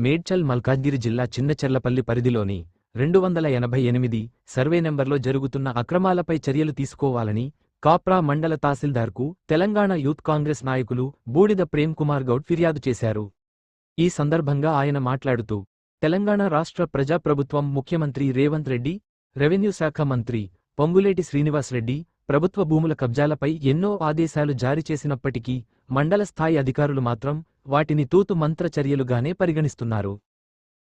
మేడ్చల్ మల్కాజ్గిరి జిల్లా చిన్నచెర్లపల్లి పరిధిలోని 288 సర్వే నెంబర్లో జరుగుతున్న అక్రమాలపై చర్యలు తీసుకోవాలని కాప్రా మండల తహసీల్దార్కు తెలంగాణ యూత్ కాంగ్రెస్ నాయకులు బూడిద ప్రేమ్ కుమార్ గౌడ్ ఫిర్యాదు చేశారు. ఈ సందర్భంగా ఆయన మాట్లాడుతూ, తెలంగాణ రాష్ట్ర ప్రజాప్రభుత్వం ముఖ్యమంత్రి రేవంత్ రెడ్డి, రెవెన్యూ శాఖ మంత్రి పొంగులేటి శ్రీనివాస్ రెడ్డి ప్రభుత్వ భూముల కబ్జాలపై ఎన్నో ఆదేశాలు జారీ చేసినప్పటికీ మండల స్థాయి అధికారులు మాత్రం వాటిని తూతు మంత్ర చర్యలుగానే పరిగణిస్తున్నారు.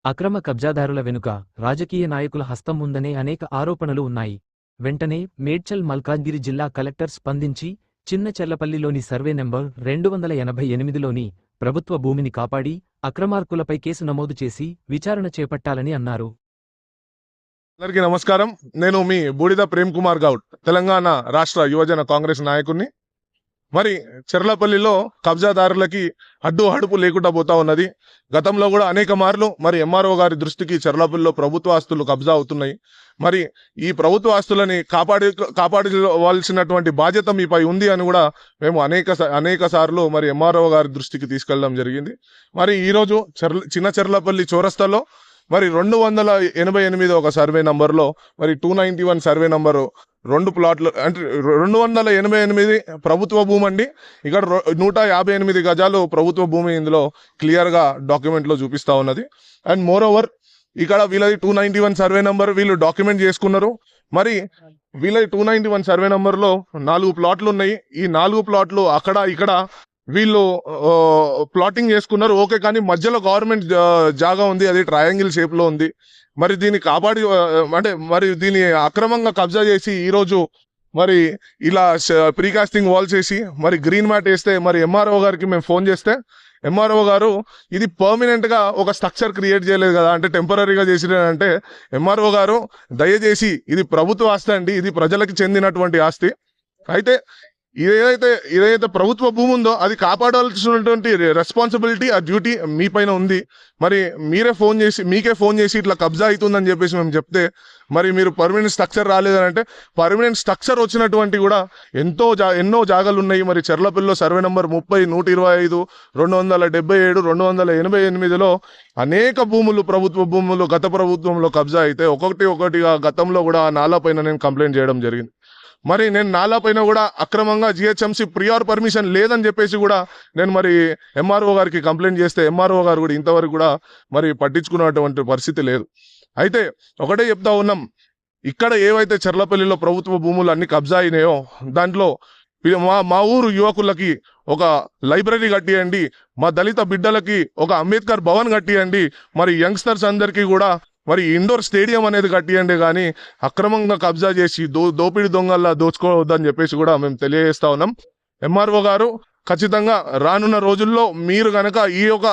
అక్రమ కబ్జాదారుల వెనుక రాజకీయ నాయకుల హస్తం ఉందనే అనేక ఆరోపణలు ఉన్నాయి. వెంటనే మేడ్చల్ మల్కాజ్గిరి జిల్లా కలెక్టర్ స్పందించి చిన్నచెర్లపల్లిలోని సర్వే నెంబర్ 288లోని ప్రభుత్వ భూమిని కాపాడి అక్రమార్కులపై కేసు నమోదు చేసి విచారణ చేపట్టాలని అన్నారు. అందరికీ నమస్కారం. నేను మీ బూడిద ప్రేమ్ కుమార్ గౌడ్, తెలంగాణ రాష్ట్ర యువజన కాంగ్రెస్ నాయకుడిని. మరి చెర్లపల్లిలో కబ్జాదారులకి అడ్డు అడుపు లేకుండా పోతా ఉన్నది. గతంలో కూడా అనేక మార్లు మరి ఎంఆర్ఓ గారి దృష్టికి చెర్లపల్లిలో ప్రభుత్వ ఆస్తులు కబ్జా అవుతున్నాయి. మరి ఈ ప్రభుత్వ ఆస్తులని కాపాడవలసినటువంటి బాధ్యత మీపై ఉంది అని కూడా మేము అనేక సార్లు మరి ఎంఆర్ఓ గారి దృష్టికి తీసుకెళ్లడం జరిగింది. మరి ఈరోజు చిన్నచెర్లపల్లి చౌరస్తాలో మరి 288 ఒక సర్వే నంబర్లో మరి 291 సర్వే నంబరు 2 ప్లాట్లు అంటే 288 ప్రభుత్వ భూమి అండి. ఇక్కడ 158 గజాలు ప్రభుత్వ భూమి ఇందులో క్లియర్గా డాక్యుమెంట్లో చూపిస్తా ఉన్నది. అండ్ మోర్ ఓవర్ ఇక్కడ వీళ్ళది 291 సర్వే నంబర్ వీళ్ళు డాక్యుమెంట్ చేసుకున్నారు. మరి వీళ్ళది 291 సర్వే నంబర్లో 4 ప్లాట్లు ఉన్నాయి. ఈ 4 ప్లాట్లు అక్కడ ఇక్కడ వీళ్ళు ప్లాటింగ్ చేసుకున్నారు, ఓకే. కానీ మధ్యలో గవర్నమెంట్ జాగా ఉంది, అది ట్రయాంగిల్ షేప్ లో ఉంది. మరి దీన్ని కాపాడి అంటే మరి దీన్ని అక్రమంగా కబ్జా చేసి ఈరోజు మరి ఇలా ప్రీకాస్టింగ్ వాల్స్ వేసి మరి గ్రీన్ మ్యాట్ వేస్తే మరి ఎంఆర్ఓ గారికి మేము ఫోన్ చేస్తే ఎంఆర్ఓ గారు ఇది పర్మనెంట్ గా ఒక స్ట్రక్చర్ క్రియేట్ చేయలేదు కదా, అంటే టెంపరీగా చేసిరంటే ఎంఆర్ఓ గారు దయచేసి ఇది ప్రభుత్వ ఆస్తి అండి, ఇది ప్రజలకు చెందినటువంటి ఆస్తి. అయితే ఏదైతే ప్రభుత్వ భూమి ఉందో అది కాపాడాల్సినటువంటి రెస్పాన్సిబిలిటీ, ఆ డ్యూటీ మీ పైన ఉంది. మరి మీకే ఫోన్ చేసి ఇట్లా కబ్జా అవుతుందని చెప్పేసి మేము చెప్తే మరి మీరు పర్మనెంట్ స్ట్రక్చర్ రాలేదని అంటే పర్మనెంట్ స్ట్రక్చర్ వచ్చినటువంటి కూడా ఎన్నో జాగాలు ఉన్నాయి. మరి చెర్లపల్లిలో సర్వే నెంబర్ 30, 125, 277, 288లో అనేక భూములు ప్రభుత్వ భూములు గత ప్రభుత్వంలో కబ్జా అయితే ఒకటిగా గతంలో కూడా ఆ నాలా పైన నేను కంప్లైంట్ చేయడం జరిగింది. మరి నేను నాలా పైన కూడా అక్రమంగా జిహెచ్ఎంసీ ప్రియార్ పర్మిషన్ లేదని చెప్పేసి కూడా నేను మరి ఎంఆర్ఓ గారికి కంప్లైంట్ చేస్తే ఎంఆర్ఓ గారు కూడా ఇంతవరకు కూడా మరి పట్టించుకున్నటువంటి పరిస్థితి లేదు. అయితే ఒకటే చెప్తా ఉన్నాం, ఇక్కడ ఏవైతే చెర్లపల్లిలో ప్రభుత్వ భూములు అన్ని కబ్జా అయినాయో దాంట్లో మా ఊరు యువకులకి ఒక లైబ్రరీ కట్టియండి, మా దళిత బిడ్డలకి ఒక అంబేద్కర్ భవన్ కట్టియండి, మరి యంగ్స్టర్స్ అందరికీ కూడా మరి ఇండోర్ స్టేడియం అనేది కట్టియండి, కానీ అక్రమంగా కబ్జా చేసి దోపిడి దొంగల్లా దోచుకోవద్దని చెప్పేసి కూడా మేము తెలియజేస్తా ఉన్నాం. ఎంఆర్ఓ గారు ఖచ్చితంగా రానున్న రోజుల్లో మీరు కనుక ఈ యొక్క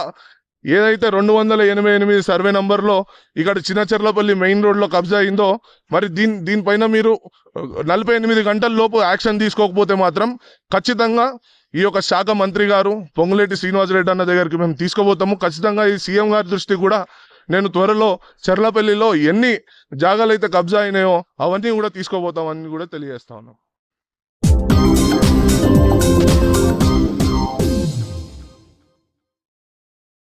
ఏదైతే 288 సర్వే నంబర్లో ఇక్కడ చిన్నచెర్లపల్లి మెయిన్ రోడ్లో కబ్జా అయిందో మరి దీనిపైన మీరు 48 గంటల లోపు యాక్షన్ తీసుకోకపోతే మాత్రం ఖచ్చితంగా ఈ యొక్క శాఖ మంత్రి గారు పొంగులేటి శ్రీనివాస్ రెడ్డి అన్న దగ్గరికి మేము తీసుకోబోతాము. ఖచ్చితంగా ఈ సీఎం గారి దృష్టి కూడా నేను త్వరలో చెర్లపల్లిలో ఎన్ని జాగాలు అయితే కబ్జా అయినాయో అవన్నీ కూడా తీసుకోబోతామని కూడా తెలియజేస్తా ఉన్నాం.